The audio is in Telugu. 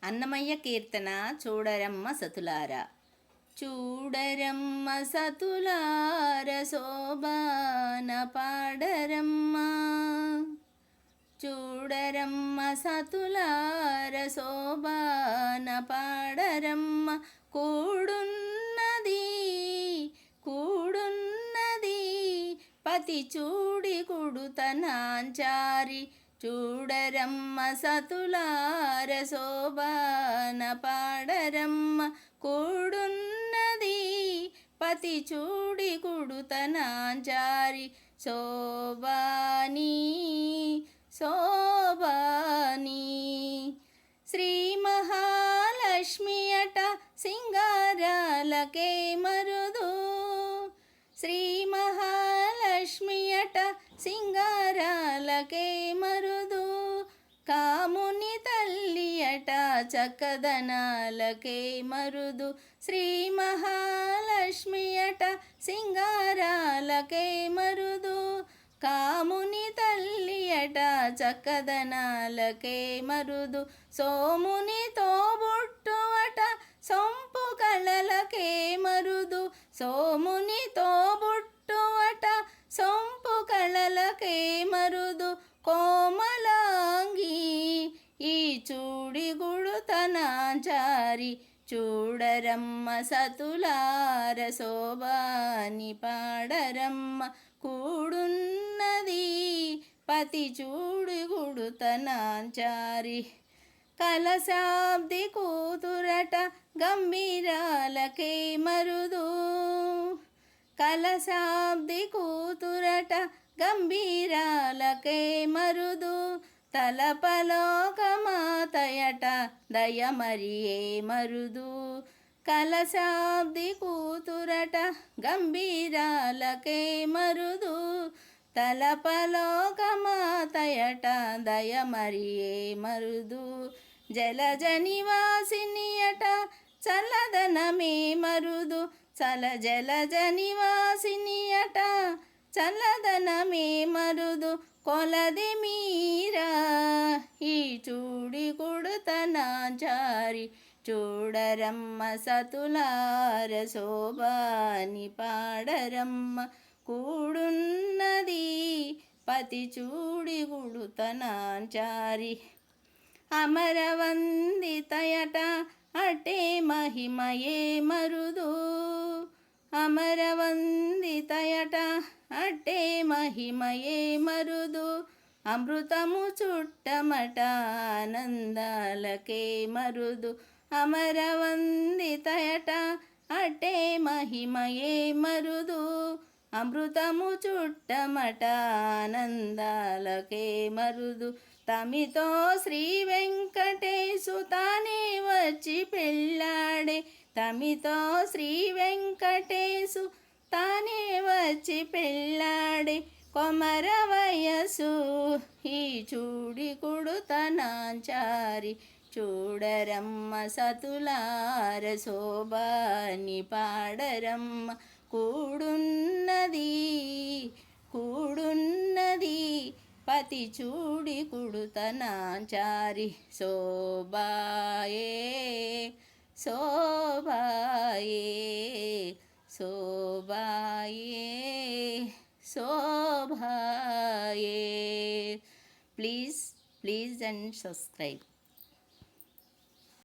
అన్నమయ్య కీర్తన చూడరమ్మ సతులార. చూడరమ్మ సతులార శోభాన పాడరమ్మ, చూడరమ్మ సతులార శోభాన పాడరమ్మ. కూడున్నది పతి చూడి కుడుతనాంచారి, చూడరమ్మ సతులార శోభాన పాడరమ్మ. కూడున్నది పతి చూడి కుడుతనాంచారి, శోభాని శోభాని. శ్రీ మహాలక్ష్మి అట సింగారాలకే మరుదు, శ్రీ మహాలక్ష్మి అట సింగారాలకే మరుదు. కాముని తల్లి అట చక్కదనాలకే మరుదు, శ్రీ మహాలక్ష్మి అట సింగారాలకే మరుదు. కాముని తల్లి అట చక్కదనాలకే మరుదు. సోముని తోబుట్టు అట సొంపు కళలకే మరుదు, సోముని తోబుట్టు అట సొంపు కళలకే మరుదు. కోమలాంగి ఈ చూడి గుడుతనాంచారి, చూడరమ్మ సతులార శోభాని పాడరమ్మ. కూడున్నది పతి చూడి గుడుతనాంచారి, కలశాబ్ది కూతురట గంభీరాలకే మరుదు, కలశాబ్ది కూతురట గంభీరాలకే మరుదు. తలపలోకమాతయట దయమరియే మరుదు, కలశాబ్ది కూతురట గంభీరాలకే మరుదు. తలపలోకమాతయట దయమరియే మరుదు. జలజ నివాసిని అట చల్లదనమే మరుదు, జలజ నివాసిని అట చల్లదనమే మరుదు. కొలది మీరా ఈ చూడి కుడుతనాంచారి, చూడరమ్మ సతులార శోభాని పాడరమ్మ. కూడున్నది పతి చూడి గుడుతనాంచారి, అమరవందితయట అటే మహిమయే మరుదు, అమరవందితయట అటే మహిమయే మరుదు. అమృతము చుట్టమట ఆనందాలకే మరుదు, అమరవందితయట అటే మహిమయే మరుదు. అమృతము చుట్టమట ఆనందాలకే మరుదు. తమితో శ్రీ వెంకటేశు తానే వచ్చి పెళ్ళాడే, తమితో శ్రీ వెంకటేశు తానే వచ్చి పెళ్ళాడే. కొమర వయసు ఈ చూడి కుడుతనాంచారి, చూడరమ్మ సతులార శోభాని పాడరమ్మ. కూడున్నది పతి చూడి కుడుతనాంచారి, శోభాయే శోభాయే శోభాయే శోభాయే. Please and subscribe.